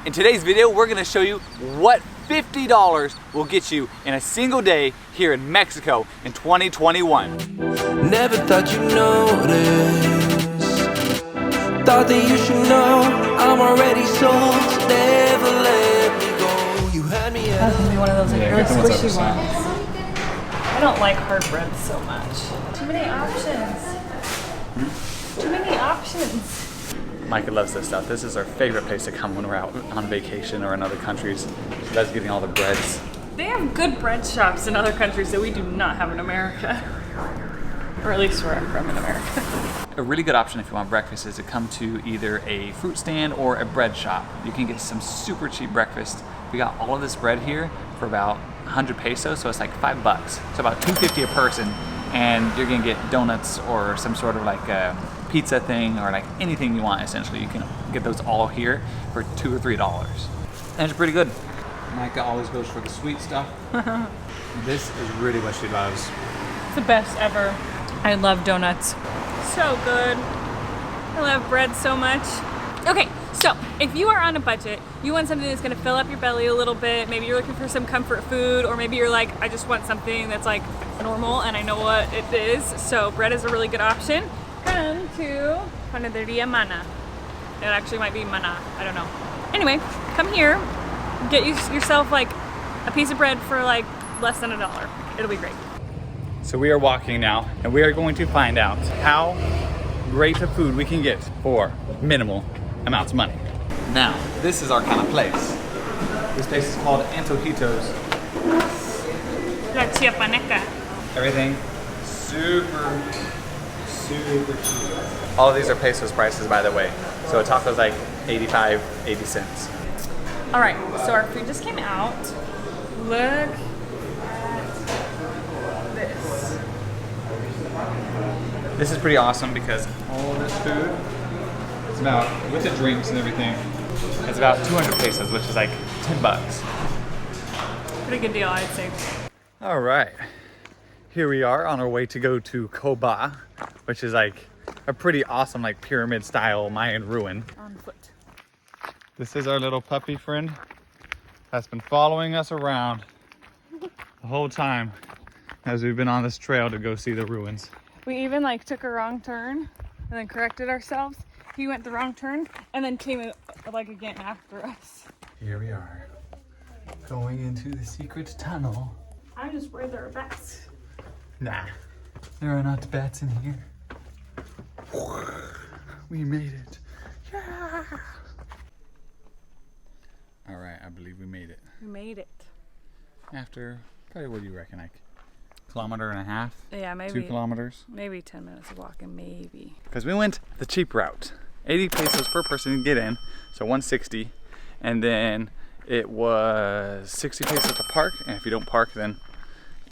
In today's video, we're gonna show you what $50 will get you in a single day here in Mexico in 2021. Never thought you'd notice. Thought that you should know I'm already sold. So never let me go. You had me at That's gonna be one of those like really squishy ones. I don't like hard bread so much. Too many options. Too many options. Micah loves this stuff. This is our favorite place to come when we're out on vacation or in other countries. She loves getting all the breads. They have good bread shops in other countries that we do not have in America. Or at least where I'm from in America. A really good option if you want breakfast is to come to either a fruit stand or a bread shop. You can get some super cheap breakfast. We got all of this bread here for about 100 pesos, so it's like $5. So about $2.50 a person, and you're gonna get donuts or some sort of like pizza thing or like anything you want essentially. You can get those all here for $2 or $3. And it's pretty good. Micah always goes for the sweet stuff. This is really what she loves. It's the best ever. I love donuts. So good. I love bread so much. Okay, so if you are on a budget, you want something that's gonna fill up your belly a little bit, maybe you're looking for some comfort food, or maybe you're like, I just want something that's like normal and I know what it is, so bread is a really good option. Come to Panaderia Mana. It actually might be Mana, I don't know. Anyway, come here, get yourself like a piece of bread for like less than $1. It'll be great. So we are walking now, and we are going to find out how great of food we can get for minimal amounts of money. Now, this is our kind of place. This place is called Antojitos. La Chiapaneca. Everything super cheap. All of these are pesos prices, by the way. So a taco is like 85, 80 cents. All right, so our food just came out. Look at this. This is pretty awesome because all of this food is about, with the drinks and everything, it's about 200 pesos, which is like $10. Pretty good deal, I'd say. All right, here we are on our way to go to Coba, which is like a pretty awesome like pyramid style Mayan ruin. On foot. This is our little puppy friend that's been following us around the whole time as we've been on this trail to go see the ruins. We even like took a wrong turn and then corrected ourselves. He went the wrong turn and then came like again after us. Here we are, going into the secret tunnel. I'm just worried there are bats. Nah, there are not bats in here. We made it. Yeah. All right, I believe we made it. We made it. After, probably what do you reckon, like kilometer and a half? Yeah, maybe 2 kilometers? Maybe 10 minutes of walking, maybe. Because we went the cheap route. 80 pesos per person to get in, so 160. And then it was 60 pesos to park, and if you don't park, then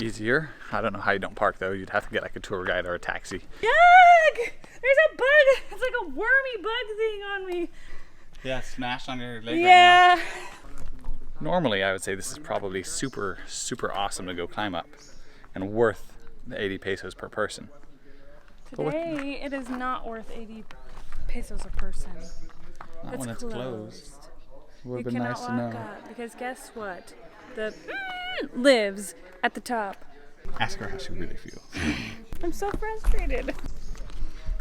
easier. I don't know how you don't park though. You'd have to get like a tour guide or a taxi. Yuck! There's a bug! It's like a wormy bug thing on me. Yeah, smashed on your leg Yeah. right now. Normally, I would say this is probably super awesome to go climb up and worth the 80 pesos per person. Today, it is not worth 80 pesos a person. Not when it's closed. Would You have been cannot nice to walk know. up because guess what? The lives at the top. Ask her how she really feels. I'm so frustrated.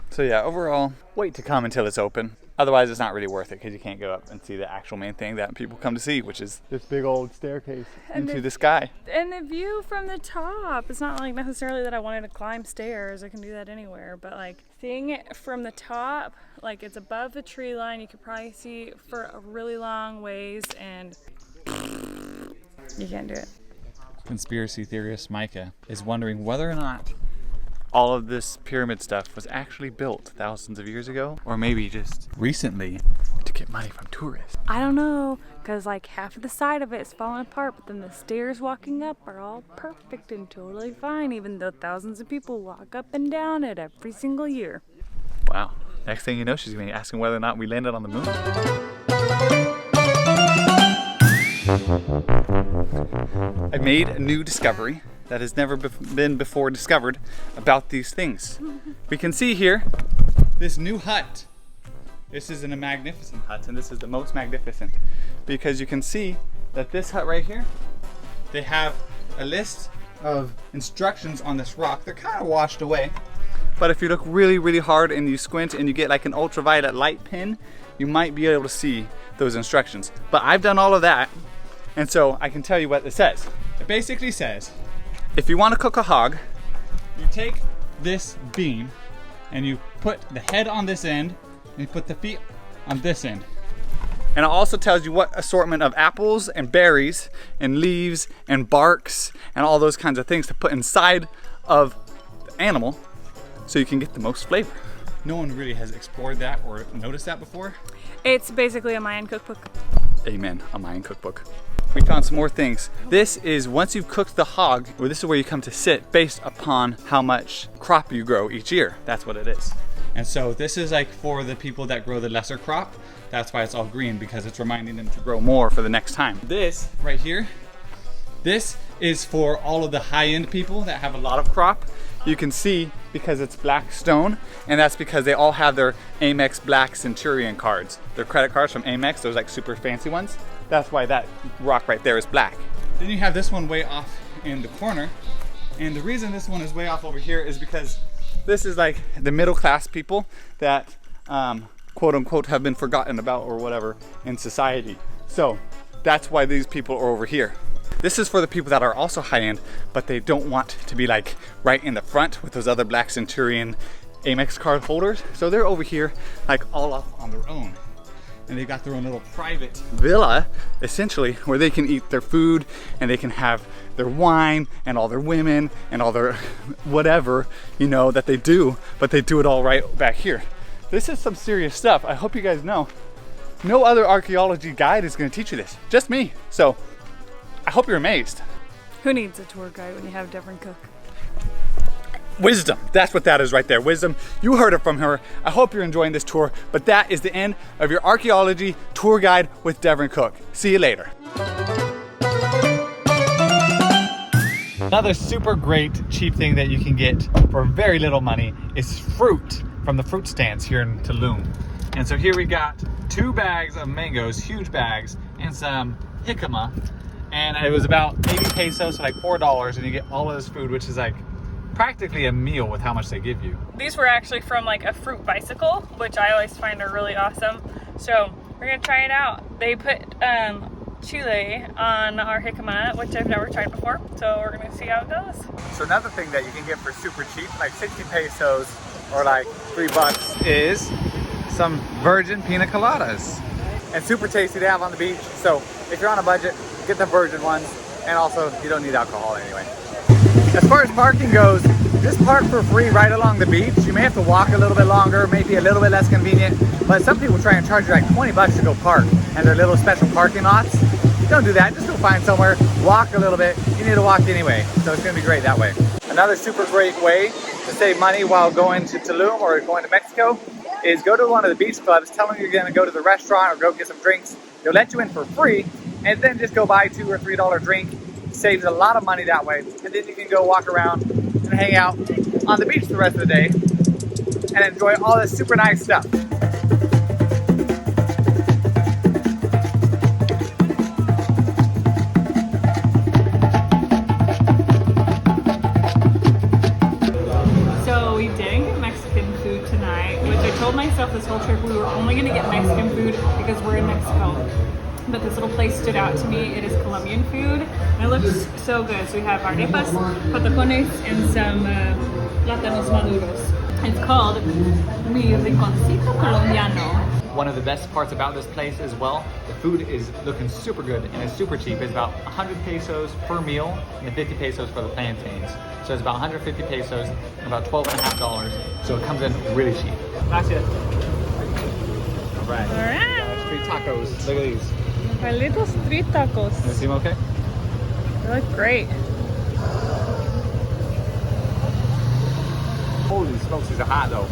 So yeah, overall, wait to come until it's open. Otherwise, it's not really worth it because you can't go up and see the actual main thing that people come to see, which is this big old staircase into the sky. And the view from the top, it's not like necessarily that I wanted to climb stairs. I can do that anywhere, but like seeing it from the top, like it's above the tree line, you could probably see for a really long ways, and you can't do it. Conspiracy theorist Micah is wondering whether or not all of this pyramid stuff was actually built thousands of years ago, or maybe just recently to get money from tourists. I don't know, because like half of the side of it is falling apart, but then the stairs walking up are all perfect and totally fine, even though thousands of people walk up and down it every single year. Wow. Next thing you know, she's gonna be asking whether or not we landed on the moon. I made a new discovery that has never been before discovered about these things. We can see here this new hut This is in a magnificent hut, and this is the most magnificent because you can see that this hut right here, they have a list of instructions on this rock. They're kind of washed away, but if you look really, really hard and you squint and you get like an ultraviolet light pin, you might be able to see those instructions. But I've done all of that, and so I can tell you what it says. It basically says, if you want to cook a hog, you take this beam and you put the head on this end and you put the feet on this end. And it also tells you what assortment of apples and berries and leaves and barks and all those kinds of things to put inside of the animal so you can get the most flavor. No one really has explored that or noticed that before. It's basically a Mayan cookbook. Amen, a Mayan cookbook. We found some more things. This is once you've cooked the hog, or this is where you come to sit based upon how much crop you grow each year. That's what it is. And so this is like for the people that grow the lesser crop. That's why it's all green, because it's reminding them to grow more for the next time. This right here, this is for all of the high-end people that have a lot of crop. You can see because it's black stone, and that's because they all have their Amex Black Centurion cards. Their credit cards from Amex, those like super fancy ones. That's why that rock right there is black. Then you have this one way off in the corner. And the reason this one is way off over here is because this is like the middle class people that quote unquote have been forgotten about or whatever in society. So that's why these people are over here. This is for the people that are also high end, but they don't want to be like right in the front with those other Black Centurion Amex card holders. So they're over here like all off on their own. And they've got their own little private villa, essentially, where they can eat their food and they can have their wine and all their women and all their whatever, you know, that they do, but they do it all right back here. This is some serious stuff. I hope you guys know. No other archaeology guide is going to teach you this, just me. So I hope you're amazed. Who needs a tour guide when you have Devren cook? Wisdom, that's what that is right there, wisdom. You heard it from her. I hope you're enjoying this tour, but that is the end of your archaeology tour guide with Devren Cook. See you later. Another super great cheap thing that you can get for very little money is fruit from the fruit stands here in Tulum. And so here we got 2 bags of mangoes, huge bags, and some jicama. And it was about 80 pesos, so like $4, and you get all of this food, which is like practically a meal with how much they give you. These were actually from like a fruit bicycle, which I always find are really awesome. So we're gonna try it out. They put chile on our jicama, which I've never tried before. So we're gonna see how it goes. So another thing that you can get for super cheap, like 60 pesos or like $3, is some virgin Pina Coladas. And super tasty to have on the beach. So if you're on a budget, get the virgin ones. And also, you don't need alcohol anyway. As far as parking goes, just park for free right along the beach. You may have to walk a little bit longer, maybe a little bit less convenient, but some people try and charge you like 20 bucks to go park, and they're little special parking lots. Don't do that, just go find somewhere, walk a little bit. You need to walk anyway, so it's gonna be great that way. Another super great way to save money while going to Tulum or going to Mexico is go to one of the beach clubs, tell them you're gonna go to the restaurant or go get some drinks. They'll let you in for free, and then just go buy $2 or $3 drink. Saves a lot of money that way, and then you can go walk around and hang out on the beach the rest of the day and enjoy all this super nice stuff. So we didn't get Mexican food tonight, which I told myself this whole trip we were only gonna get Mexican food because we're in Mexico. But this little place stood out to me. It is Colombian food, and it looks so good. So we have arepas, patacones, and some plátanos maduros. It's called Mi Rinconcito Colombiano. One of the best parts about this place as well, the food is looking super good and it's super cheap. It's about 100 pesos per meal and 50 pesos for the plantains. So it's about 150 pesos and about $12.50. So it comes in really cheap. Gracias. All right. Street tacos. Look at these. My little street tacos. They seem okay? They look great. Holy smokes, these are hot though.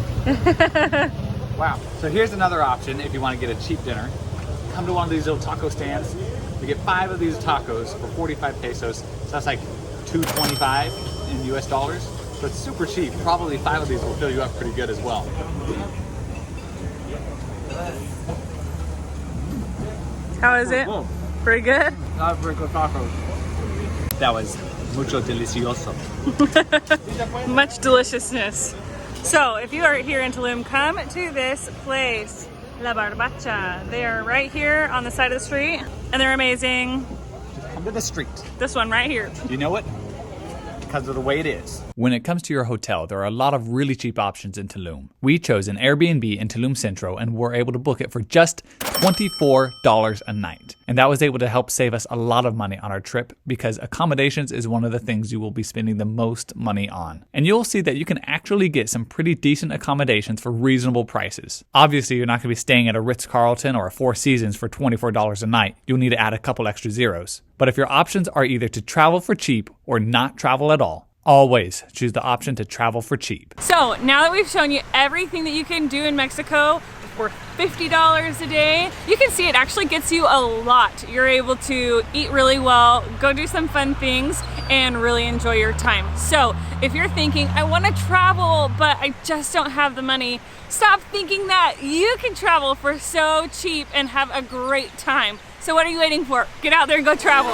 Wow. So here's another option if you want to get a cheap dinner. Come to one of these little taco stands. You get 5 of these tacos for 45 pesos. So that's like $2.25 in US dollars. So it's super cheap. Probably 5 of these will fill you up pretty good as well. How is it? Pretty good? Not very good tacos. That was mucho delicioso. Much deliciousness. So, if you are here in Tulum, come to this place, La Barbacha. They are right here on the side of the street, and they're amazing. Come to the street. This one right here. You know what? Because of the way it is. When it comes to your hotel, there are a lot of really cheap options in Tulum. We chose an Airbnb in Tulum Centro and were able to book it for just $24 a night. And that was able to help save us a lot of money on our trip because accommodations is one of the things you will be spending the most money on. And you'll see that you can actually get some pretty decent accommodations for reasonable prices. Obviously, you're not going to be staying at a Ritz-Carlton or a Four Seasons for $24 a night. You'll need to add a couple extra zeros. But if your options are either to travel for cheap or not travel at all, always choose the option to travel for cheap. So now that we've shown you everything that you can do in Mexico for $50 a day, you can see it actually gets you a lot. You're able to eat really well, go do some fun things, and really enjoy your time. So if you're thinking, I want to travel, but I just don't have the money, stop thinking that. You can travel for so cheap and have a great time. So what are you waiting for? Get out there and go travel.